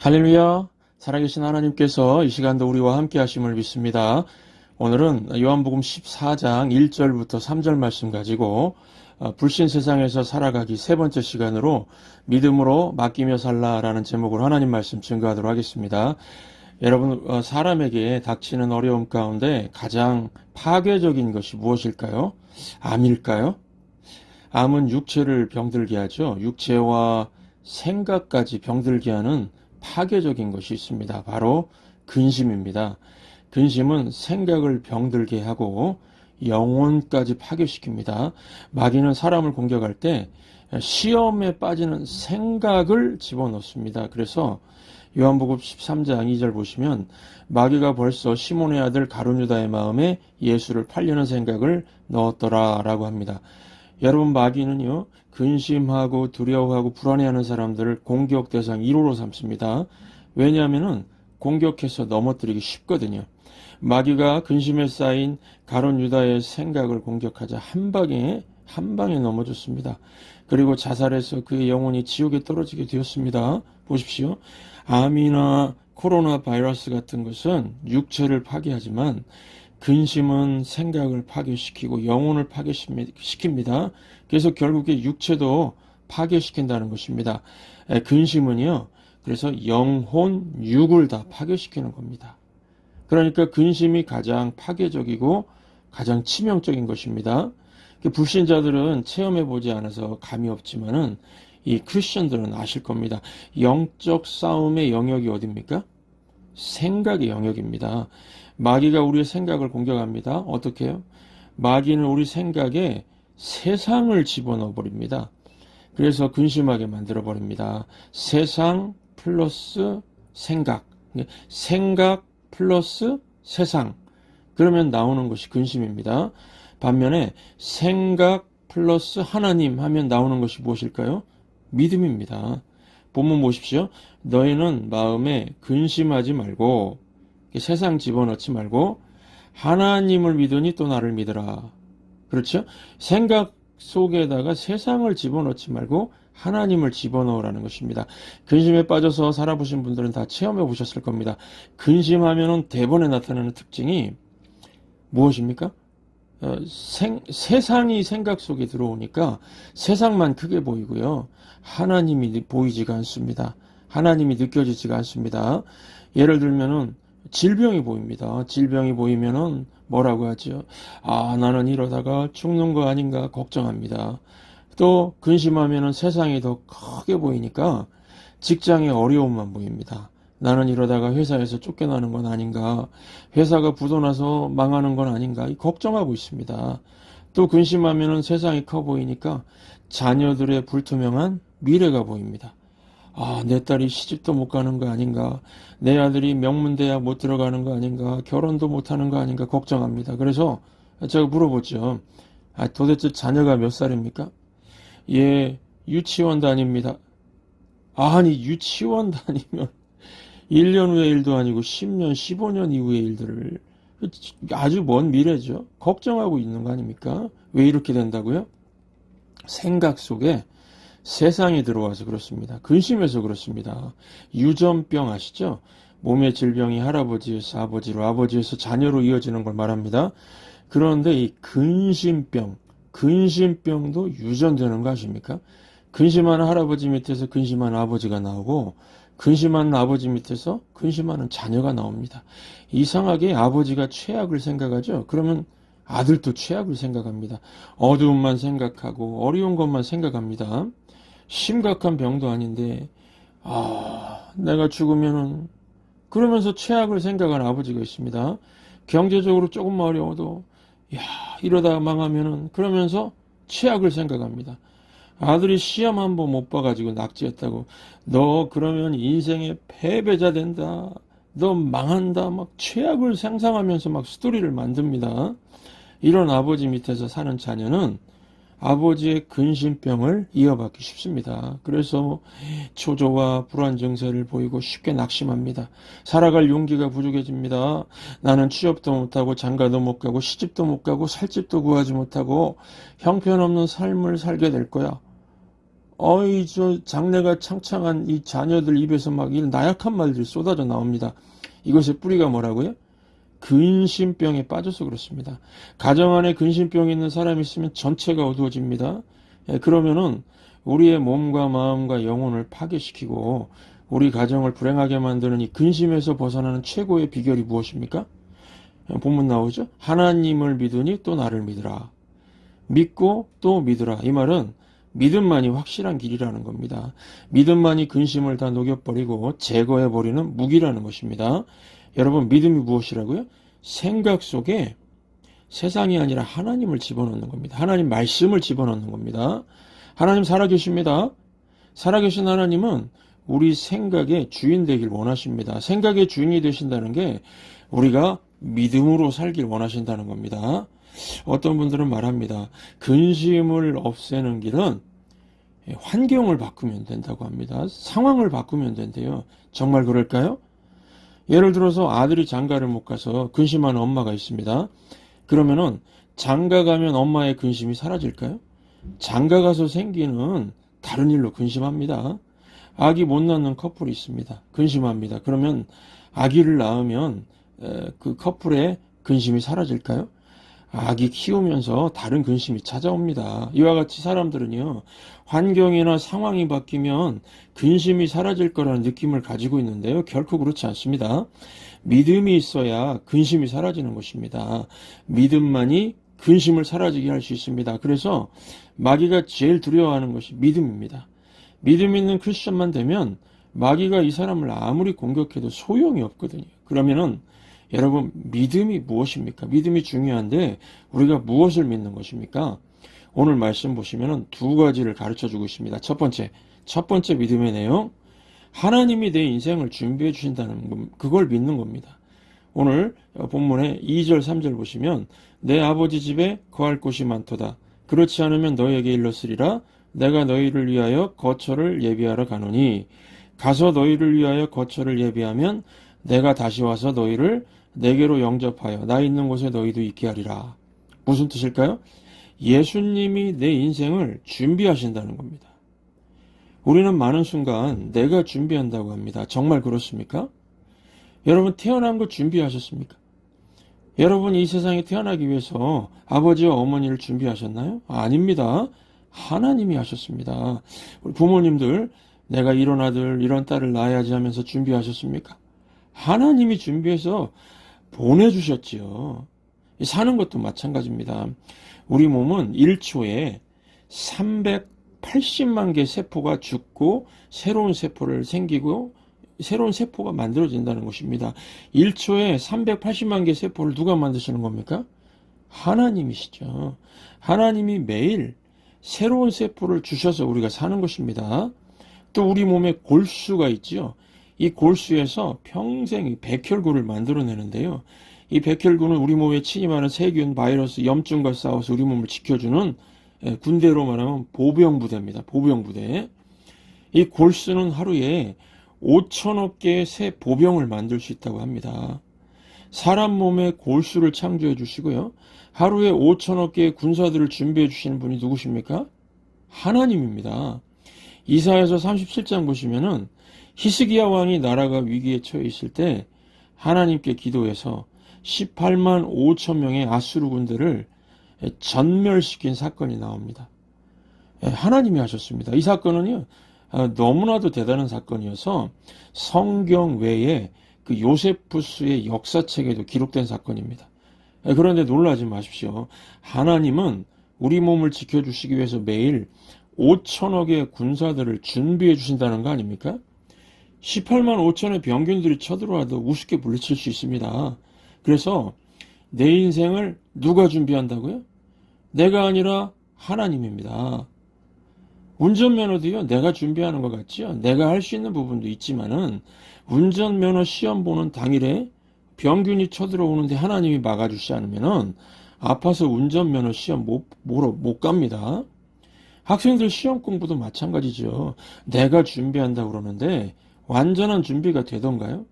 할렐루야! 살아계신 하나님께서 이 시간도 우리와 함께 하심을 믿습니다. 오늘은 요한복음 14장 1절부터 3절 말씀 가지고 불신 세상에서 살아가기 세 번째 시간으로 믿음으로 맡기며 살라라는 제목으로 하나님 말씀 증거하도록 하겠습니다. 여러분, 사람에게 닥치는 어려움 가운데 가장 파괴적인 것이 무엇일까요? 암일까요? 암은 육체를 병들게 하죠. 육체와 생각까지 병들게 하는 파괴적인 것이 있습니다. 바로 근심입니다. 근심은 생각을 병들게 하고 영혼까지 파괴시킵니다. 마귀는 사람을 공격할 때 시험에 빠지는 생각을 집어넣습니다. 그래서 요한복음 13장 2절 보시면 마귀가 벌써 시몬의 아들 가룟 유다의 마음에 예수를 팔려는 생각을 넣었더라라고 합니다. 여러분, 마귀는요, 근심하고 두려워하고 불안해하는 사람들을 공격 대상 1호로 삼습니다. 왜냐하면 공격해서 넘어뜨리기 쉽거든요. 마귀가 근심에 쌓인 가룟 유다의 생각을 공격하자 한 방에 넘어졌습니다. 그리고 자살해서 그의 영혼이 지옥에 떨어지게 되었습니다. 보십시오. 암이나 코로나 바이러스 같은 것은 육체를 파괴하지만 근심은 생각을 파괴시키고 영혼을 파괴시킵니다. 그래서 결국에 육체도 파괴시킨다는 것입니다. 근심은요, 그래서 영혼, 육을 다 파괴시키는 겁니다. 그러니까 근심이 가장 파괴적이고 가장 치명적인 것입니다. 불신자들은 체험해보지 않아서 감이 없지만은 이 크리스천들은 아실 겁니다. 영적 싸움의 영역이 어디입니까? 생각의 영역입니다. 마귀가 우리의 생각을 공격합니다. 어떻게 해요? 마귀는 우리 생각에 세상을 집어넣어 버립니다. 그래서 근심하게 만들어 버립니다. 세상 플러스 생각, 생각 플러스 세상, 그러면 나오는 것이 근심입니다. 반면에 생각 플러스 하나님 하면 나오는 것이 무엇일까요? 믿음입니다. 본문 보십시오. 너희는 마음에 근심하지 말고 세상 집어넣지 말고 하나님을 믿으니 또 나를 믿으라. 그렇죠? 생각 속에다가 세상을 집어넣지 말고 하나님을 집어넣으라는 것입니다. 근심에 빠져서 살아보신 분들은 다 체험해 보셨을 겁니다. 근심하면은 대번에 나타나는 특징이 무엇입니까? 세상이 생각 속에 들어오니까 세상만 크게 보이고요. 하나님이 보이지가 않습니다. 하나님이 느껴지지가 않습니다. 예를 들면은 질병이 보입니다. 질병이 보이면은 뭐라고 하죠? 아, 나는 이러다가 죽는 거 아닌가 걱정합니다. 또 근심하면은 세상이 더 크게 보이니까 직장의 어려움만 보입니다. 나는 이러다가 회사에서 쫓겨나는 건 아닌가, 회사가 부도나서 망하는 건 아닌가 걱정하고 있습니다. 또 근심하면은 세상이 커 보이니까 자녀들의 불투명한 미래가 보입니다. 아, 내 딸이 시집도 못 가는 거 아닌가, 내 아들이 명문대학 못 들어가는 거 아닌가, 결혼도 못 하는 거 아닌가 걱정합니다. 그래서 제가 물어보죠. 아, 도대체 자녀가 몇 살입니까? 예, 유치원 다닙니다. 아니, 유치원 다니면 1년 후의 일도 아니고 10년, 15년 이후의 일들을, 아주 먼 미래죠. 걱정하고 있는 거 아닙니까? 왜 이렇게 된다고요? 생각 속에 세상이 들어와서 그렇습니다. 근심해서 그렇습니다. 유전병 아시죠? 몸의 질병이 할아버지에서 아버지로, 아버지에서 자녀로 이어지는 걸 말합니다. 그런데 이 근심병도 유전되는 거 아십니까? 근심하는 할아버지 밑에서 근심하는 아버지가 나오고 근심하는 아버지 밑에서 근심하는 자녀가 나옵니다. 이상하게 아버지가 최악을 생각하죠. 그러면 아들도 최악을 생각합니다. 어두움만 생각하고 어려운 것만 생각합니다. 심각한 병도 아닌데 내가 죽으면은, 그러면서 최악을 생각하는 아버지가 있습니다. 경제적으로 조금만 어려워도 야, 이러다 망하면은, 그러면서 최악을 생각합니다. 아들이 시험 한 번 못 봐가지고 낙제했다고, 너 그러면 인생의 패배자 된다, 너 망한다, 막 최악을 상상하면서 막 스토리를 만듭니다. 이런 아버지 밑에서 사는 자녀는 아버지의 근심병을 이어받기 쉽습니다. 그래서 초조와 불안 증세를 보이고 쉽게 낙심합니다. 살아갈 용기가 부족해집니다. 나는 취업도 못하고 장가도 못 가고 시집도 못 가고 살 집도 구하지 못하고 형편없는 삶을 살게 될 거야. 어이, 장래가 창창한 이 자녀들 입에서 막 이 나약한 말들이 쏟아져 나옵니다. 이것의 뿌리가 뭐라고요? 근심병에 빠져서 그렇습니다. 가정 안에 근심병이 있는 사람이 있으면 전체가 어두워집니다. 그러면은 우리의 몸과 마음과 영혼을 파괴시키고 우리 가정을 불행하게 만드는 이 근심에서 벗어나는 최고의 비결이 무엇입니까? 본문 나오죠? 하나님을 믿으니 또 나를 믿으라. 믿고 또 믿으라. 이 말은 믿음만이 확실한 길이라는 겁니다. 믿음만이 근심을 다 녹여버리고 제거해버리는 무기라는 것입니다. 여러분, 믿음이 무엇이라고요? 생각 속에 세상이 아니라 하나님을 집어넣는 겁니다. 하나님 말씀을 집어넣는 겁니다. 하나님 살아계십니다. 살아계신 하나님은 우리 생각의 주인 되길 원하십니다. 생각의 주인이 되신다는 게 우리가 믿음으로 살길 원하신다는 겁니다. 어떤 분들은 말합니다. 근심을 없애는 길은 환경을 바꾸면 된다고 합니다. 상황을 바꾸면 된대요. 정말 그럴까요? 예를 들어서 아들이 장가를 못 가서 근심하는 엄마가 있습니다. 그러면은 장가 가면 엄마의 근심이 사라질까요? 장가 가서 생기는 다른 일로 근심합니다. 아기 못 낳는 커플이 있습니다. 근심합니다. 그러면 아기를 낳으면 그 커플의 근심이 사라질까요? 아기 키우면서 다른 근심이 찾아옵니다. 이와 같이 사람들은요, 환경이나 상황이 바뀌면 근심이 사라질 거라는 느낌을 가지고 있는데요. 결코 그렇지 않습니다. 믿음이 있어야 근심이 사라지는 것입니다. 믿음만이 근심을 사라지게 할 수 있습니다. 그래서 마귀가 제일 두려워하는 것이 믿음입니다. 믿음 있는 크리스천만 되면 마귀가 이 사람을 아무리 공격해도 소용이 없거든요. 그러면은 여러분, 믿음이 무엇입니까? 믿음이 중요한데 우리가 무엇을 믿는 것입니까? 오늘 말씀 보시면은 두 가지를 가르쳐 주고 있습니다. 첫 번째 믿음의 내용, 하나님이 내 인생을 준비해 주신다는 그걸 믿는 겁니다. 오늘 본문의 2절 3절 보시면 내 아버지 집에 거할 곳이 많도다. 그렇지 않으면 너희에게 일렀으리라. 내가 너희를 위하여 거처를 예비하러 가노니 가서 너희를 위하여 거처를 예비하면 내가 다시 와서 너희를 내게로 영접하여 나 있는 곳에 너희도 있게 하리라. 무슨 뜻일까요? 예수님이 내 인생을 준비하신다는 겁니다. 우리는 많은 순간 내가 준비한다고 합니다. 정말 그렇습니까? 여러분, 태어난 거 준비하셨습니까? 여러분, 이 세상에 태어나기 위해서 아버지와 어머니를 준비하셨나요? 아닙니다. 하나님이 하셨습니다. 우리 부모님들, 내가 이런 아들, 이런 딸을 낳아야지 하면서 준비하셨습니까? 하나님이 준비해서 보내주셨지요. 사는 것도 마찬가지입니다. 우리 몸은 1초에 380만 개 세포가 죽고 새로운 세포를 생기고 새로운 세포가 만들어진다는 것입니다. 1초에 380만 개 세포를 누가 만드시는 겁니까? 하나님이시죠. 하나님이 매일 새로운 세포를 주셔서 우리가 사는 것입니다. 또 우리 몸에 골수가 있죠. 이 골수에서 평생 백혈구를 만들어내는데요. 이 백혈구는 우리 몸에 침입하는 세균, 바이러스, 염증과 싸워서 우리 몸을 지켜주는 군대로 말하면 보병부대입니다. 보병부대. 이 골수는 하루에 5천억 개의 새 보병을 만들 수 있다고 합니다. 사람 몸에 골수를 창조해 주시고요. 하루에 5천억 개의 군사들을 준비해 주시는 분이 누구십니까? 하나님입니다. 이사야서 37장 보시면은 히스기야 왕이 나라가 위기에 처해 있을 때 하나님께 기도해서 18만 5천 명의 아수르 군대를 전멸시킨 사건이 나옵니다. 하나님이 하셨습니다. 이 사건은요, 너무나도 대단한 사건이어서 성경 외에 그 요세푸스의 역사책에도 기록된 사건입니다. 그런데 놀라지 마십시오. 하나님은 우리 몸을 지켜주시기 위해서 매일 5천억의 군사들을 준비해 주신다는 거 아닙니까? 18만 5천의 병균들이 쳐들어와도 우습게 물리칠 수 있습니다. 그래서 내 인생을 누가 준비한다고요? 내가 아니라 하나님입니다. 운전면허도요, 내가 준비하는 것 같지요? 내가 할 수 있는 부분도 있지만은 운전면허 시험 보는 당일에 병균이 쳐들어오는데 하나님이 막아주지 않으면은 아파서 운전면허 시험 못 갑니다. 학생들 시험 공부도 마찬가지죠. 내가 준비한다고 그러는데 완전한 준비가 되던가요?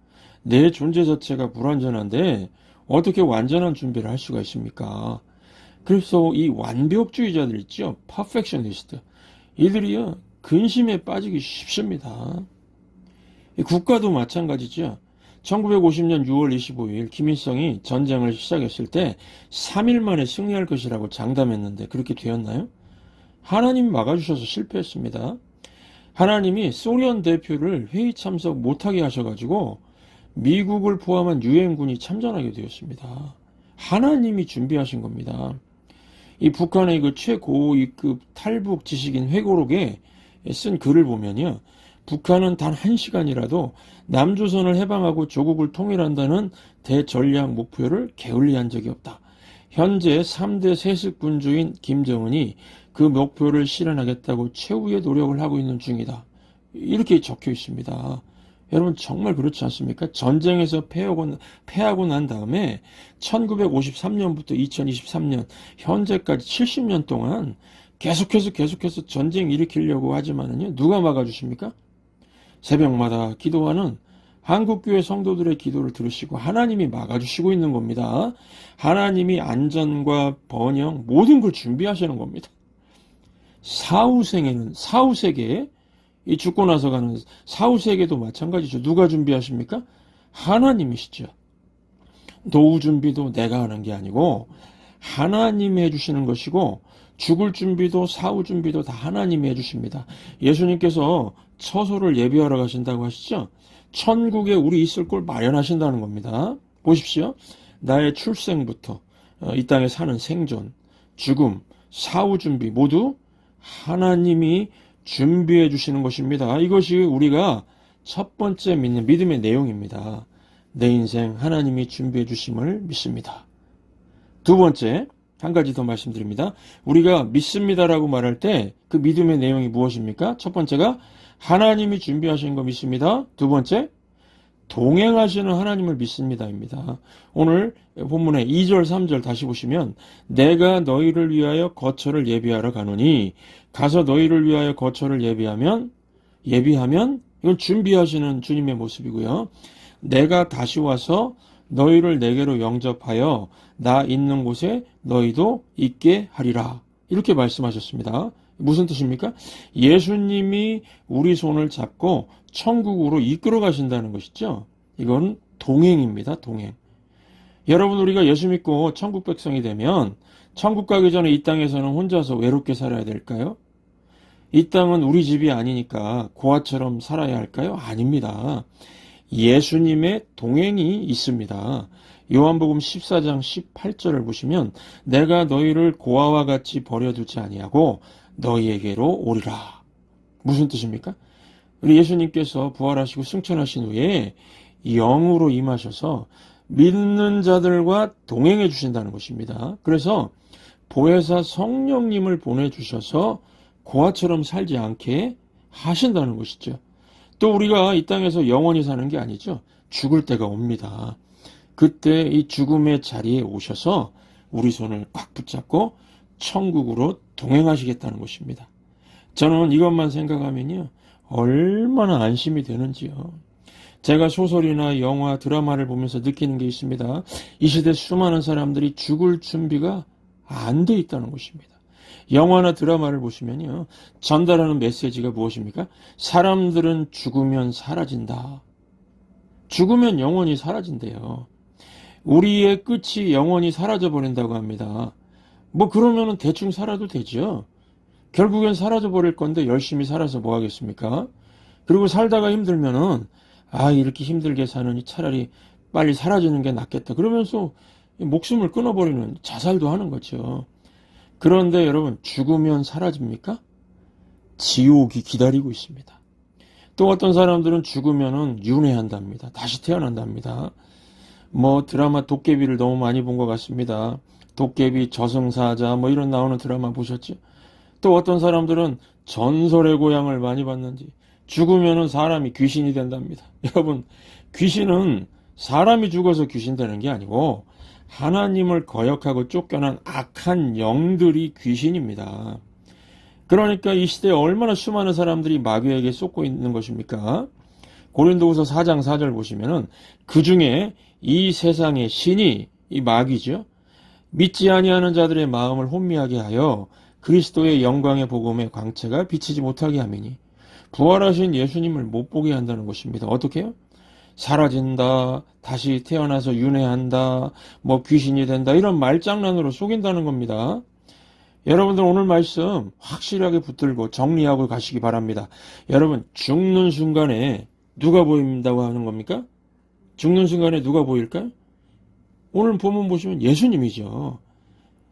내 존재 자체가 불완전한데 어떻게 완전한 준비를 할 수가 있습니까? 그래서 이 완벽주의자들 있죠? 퍼펙셔니스트. 이들이요, 근심에 빠지기 쉽습니다. 국가도 마찬가지죠. 1950년 6월 25일 김일성이 전쟁을 시작했을 때 3일 만에 승리할 것이라고 장담했는데 그렇게 되었나요? 하나님이 막아주셔서 실패했습니다. 하나님이 소련 대표를 회의 참석 못하게 하셔가지고 미국을 포함한 유엔군이 참전하게 되었습니다. 하나님이 준비하신 겁니다. 이 북한의 그 최고위급 탈북 지식인 회고록에 쓴 글을 보면요. 북한은 단 1시간이라도 남조선을 해방하고 조국을 통일한다는 대전략 목표를 게을리한 적이 없다. 현재 3대 세습군주인 김정은이 그 목표를 실현하겠다고 최후의 노력을 하고 있는 중이다. 이렇게 적혀 있습니다. 여러분 정말 그렇지 않습니까? 전쟁에서 패하고 난 다음에 1953년부터 2023년 현재까지 70년 동안 계속해서 전쟁 일으키려고 하지만은요. 누가 막아주십니까? 새벽마다 기도하는 한국교회 성도들의 기도를 들으시고 하나님이 막아주시고 있는 겁니다. 하나님이 안전과 번영 모든 걸 준비하시는 겁니다. 사후세계 이 죽고 나서 가는 사후세계도 마찬가지죠. 누가 준비하십니까? 하나님이시죠. 노후 준비도 내가 하는 게 아니고 하나님이 해주시는 것이고 죽을 준비도 사후 준비도 다 하나님이 해주십니다. 예수님께서 처소를 예비하러 가신다고 하시죠. 천국에 우리 있을 곳 마련하신다는 겁니다. 보십시오. 나의 출생부터 이 땅에 사는 생존, 죽음, 사후 준비 모두 하나님이 준비해 주시는 것입니다. 이것이 우리가 첫 번째 믿는 믿음의 내용입니다. 내 인생 하나님이 준비해 주심을 믿습니다. 두 번째, 한 가지 더 말씀드립니다. 우리가 믿습니다라고 말할 때 그 믿음의 내용이 무엇입니까? 첫 번째가 하나님이 준비하신 거 믿습니다. 두 번째, 동행하시는 하나님을 믿습니다입니다. 오늘 본문의 2절, 3절 다시 보시면 내가 너희를 위하여 거처를 예비하러 가노니 가서 너희를 위하여 거처를 예비하면 이건 준비하시는 주님의 모습이고요. 내가 다시 와서 너희를 내게로 영접하여 나 있는 곳에 너희도 있게 하리라. 이렇게 말씀하셨습니다. 무슨 뜻입니까? 예수님이 우리 손을 잡고 천국으로 이끌어 가신다는 것이죠. 이건 동행입니다. 동행. 여러분 우리가 예수 믿고 천국 백성이 되면 천국 가기 전에 이 땅에서는 혼자서 외롭게 살아야 될까요? 이 땅은 우리 집이 아니니까 고아처럼 살아야 할까요? 아닙니다. 예수님의 동행이 있습니다. 요한복음 14장 18절을 보시면 내가 너희를 고아와 같이 버려두지 아니하고 너희에게로 오리라. 무슨 뜻입니까? 우리 예수님께서 부활하시고 승천하신 후에 영으로 임하셔서 믿는 자들과 동행해 주신다는 것입니다. 그래서 보혜사 성령님을 보내주셔서 고아처럼 살지 않게 하신다는 것이죠. 또 우리가 이 땅에서 영원히 사는 게 아니죠. 죽을 때가 옵니다. 그때 이 죽음의 자리에 오셔서 우리 손을 꽉 붙잡고 천국으로 동행하시겠다는 것입니다. 저는 이것만 생각하면요. 얼마나 안심이 되는지요. 제가 소설이나 영화, 드라마를 보면서 느끼는 게 있습니다. 이 시대 수많은 사람들이 죽을 준비가 안 돼 있다는 것입니다. 영화나 드라마를 보시면요. 전달하는 메시지가 무엇입니까? 사람들은 죽으면 사라진다. 죽으면 영원히 사라진대요. 우리의 끝이 영원히 사라져버린다고 합니다. 뭐 그러면은 대충 살아도 되죠. 결국엔 사라져버릴 건데 열심히 살아서 뭐 하겠습니까? 그리고 살다가 힘들면은 이렇게 힘들게 사느니 차라리 빨리 사라지는 게 낫겠다. 그러면서 목숨을 끊어버리는 자살도 하는 거죠. 그런데 여러분 죽으면 사라집니까? 지옥이 기다리고 있습니다. 또 어떤 사람들은 죽으면은 윤회한답니다. 다시 태어난답니다. 뭐 드라마 도깨비를 너무 많이 본 것 같습니다. 도깨비, 저승사자 뭐 이런 나오는 드라마 보셨죠? 또 어떤 사람들은 전설의 고향을 많이 봤는지 죽으면은 사람이 귀신이 된답니다. 여러분 귀신은 사람이 죽어서 귀신 되는 게 아니고 하나님을 거역하고 쫓겨난 악한 영들이 귀신입니다. 그러니까 이 시대에 얼마나 수많은 사람들이 마귀에게 쏟고 있는 것입니까? 고린도후서 4장 4절 보시면은 그 중에 이 세상의 신이 이 마귀죠. 믿지 아니하는 자들의 마음을 혼미하게 하여 그리스도의 영광의 복음의 광채가 비치지 못하게 함이니 부활하신 예수님을 못 보게 한다는 것입니다. 어떻게 해요? 사라진다, 다시 태어나서 윤회한다, 뭐 귀신이 된다, 이런 말장난으로 속인다는 겁니다. 여러분들 오늘 말씀 확실하게 붙들고 정리하고 가시기 바랍니다. 여러분, 죽는 순간에 누가 보인다고 하는 겁니까? 죽는 순간에 누가 보일까요? 오늘 본문 보시면 예수님이죠.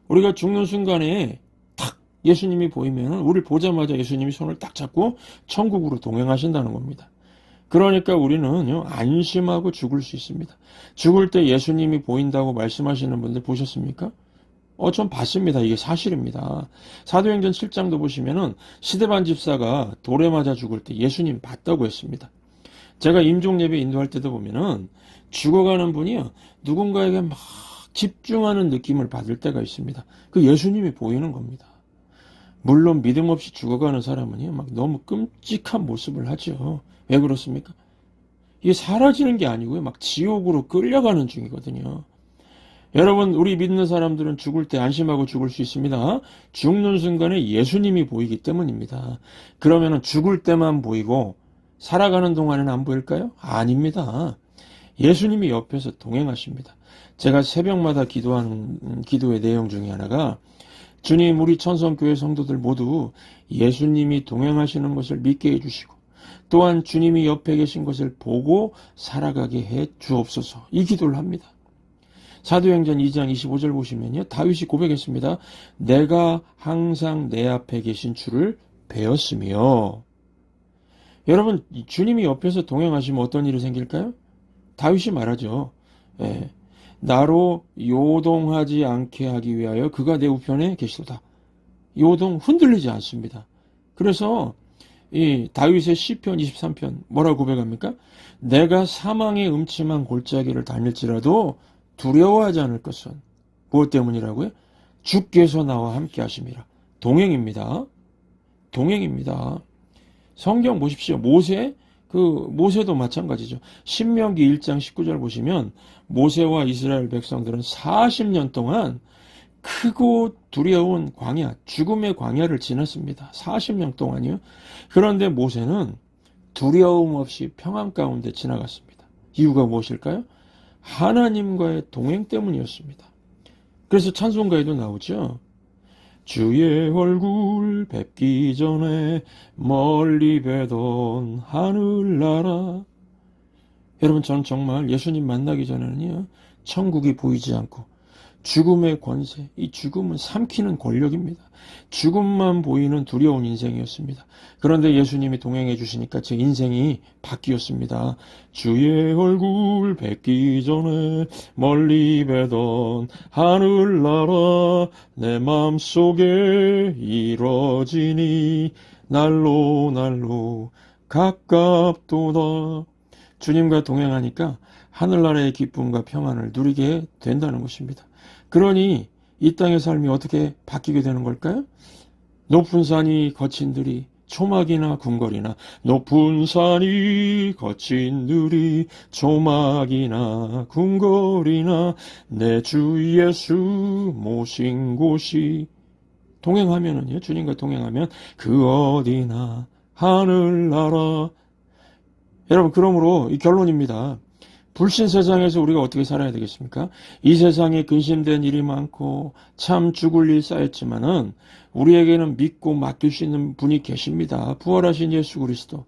우리가 죽는 순간에 탁 예수님이 보이면 우리를 보자마자 예수님이 손을 딱 잡고 천국으로 동행하신다는 겁니다. 그러니까 우리는 안심하고 죽을 수 있습니다. 죽을 때 예수님이 보인다고 말씀하시는 분들 보셨습니까? 전 봤습니다. 이게 사실입니다. 사도행전 7장도 보시면은 스데반 집사가 돌에 맞아 죽을 때 예수님 봤다고 했습니다. 제가 임종예배 인도할 때도 보면은 죽어가는 분이요, 누군가에게 막 집중하는 느낌을 받을 때가 있습니다. 그 예수님이 보이는 겁니다. 물론 믿음 없이 죽어가는 사람은요, 막 너무 끔찍한 모습을 하죠. 왜 그렇습니까? 이게 사라지는 게 아니고요, 막 지옥으로 끌려가는 중이거든요. 여러분, 우리 믿는 사람들은 죽을 때 안심하고 죽을 수 있습니다. 죽는 순간에 예수님이 보이기 때문입니다. 그러면은 죽을 때만 보이고 살아가는 동안에는 안 보일까요? 아닙니다. 예수님이 옆에서 동행하십니다. 제가 새벽마다 기도하는 기도의 내용 중에 하나가, 주님, 우리 천성교회 성도들 모두 예수님이 동행하시는 것을 믿게 해주시고 또한 주님이 옆에 계신 것을 보고 살아가게 해 주옵소서, 이 기도를 합니다. 사도행전 2장 25절 보시면요, 다윗이 고백했습니다. 내가 항상 내 앞에 계신 주를 배웠으며. 여러분, 주님이 옆에서 동행하시면 어떤 일이 생길까요? 다윗이 말하죠. 나로 요동하지 않게 하기 위하여 그가 내 우편에 계시도다. 요동, 흔들리지 않습니다. 그래서 이 다윗의 시편 23편 뭐라고 고백합니까? 내가 사망의 음침한 골짜기를 다닐지라도 두려워하지 않을 것은 무엇 때문이라고요? 주께서 나와 함께 하심이라. 동행입니다. 동행입니다. 성경 보십시오. 모세도 마찬가지죠. 신명기 1장 19절 보시면 모세와 이스라엘 백성들은 40년 동안 크고 두려운 광야, 죽음의 광야를 지났습니다. 40년 동안이요. 그런데 모세는 두려움 없이 평안 가운데 지나갔습니다. 이유가 무엇일까요? 하나님과의 동행 때문이었습니다. 그래서 찬송가에도 나오죠. 주의 얼굴 뵙기 전에 멀리 뵈던 하늘나라. 여러분, 저는 정말 예수님 만나기 전에는요, 천국이 보이지 않고 죽음의 권세, 이 죽음은 삼키는 권력입니다. 죽음만 보이는 두려운 인생이었습니다. 그런데 예수님이 동행해 주시니까 제 인생이 바뀌었습니다. 주의 얼굴 뵙기 전에 멀리 뵈던 하늘나라 내 맘속에 이뤄지니 날로 가깝도다. 주님과 동행하니까 하늘나라의 기쁨과 평안을 누리게 된다는 것입니다. 그러니 이 땅의 삶이 어떻게 바뀌게 되는 걸까요? 높은 산이 거친 들이 초막이나 궁궐이나, 높은 산이 거친 들이 초막이나 궁궐이나 내 주 예수 모신 곳이, 동행하면은요, 주님과 동행하면 그 어디나 하늘나라. 여러분, 그러므로 이 결론입니다. 불신 세상에서 우리가 어떻게 살아야 되겠습니까? 이 세상에 근심된 일이 많고 참 죽을 일 쌓였지만은 우리에게는 믿고 맡길 수 있는 분이 계십니다. 부활하신 예수 그리스도.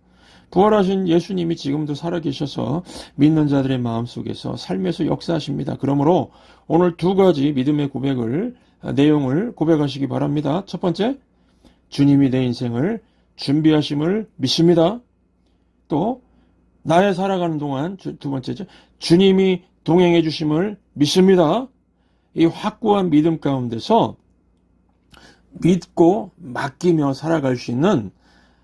부활하신 예수님이 지금도 살아계셔서 믿는 자들의 마음속에서 삶에서 역사하십니다. 그러므로 오늘 두 가지 믿음의 내용을 고백하시기 바랍니다. 첫 번째, 주님이 내 인생을 준비하심을 믿습니다. 또 나의 살아가는 동안, 두 번째죠, 주님이 동행해 주심을 믿습니다. 이 확고한 믿음 가운데서 믿고 맡기며 살아갈 수 있는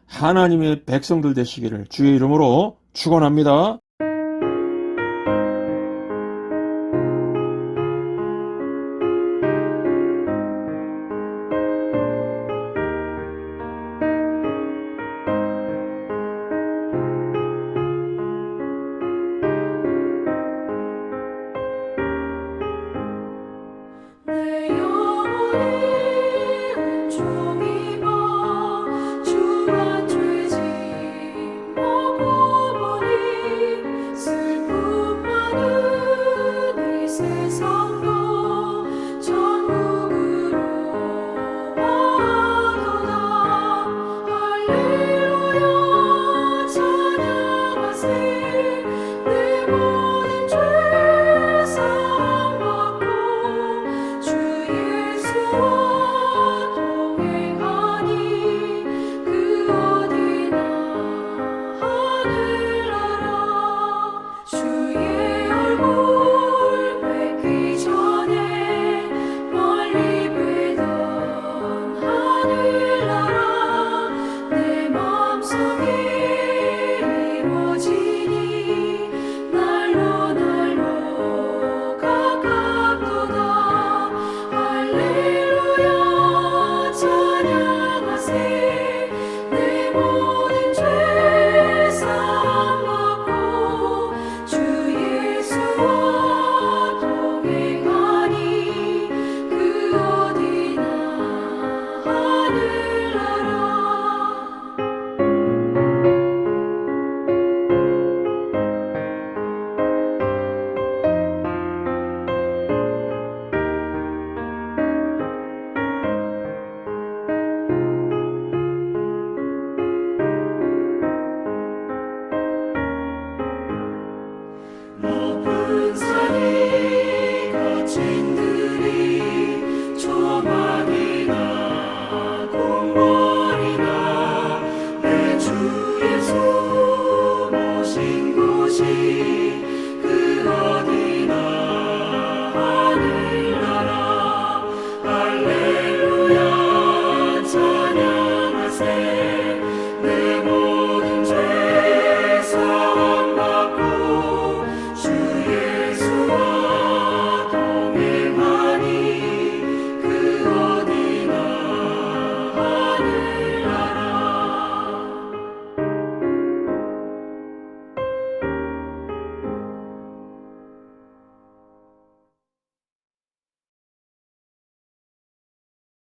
하나님의 백성들 되시기를 주의 이름으로 축원합니다.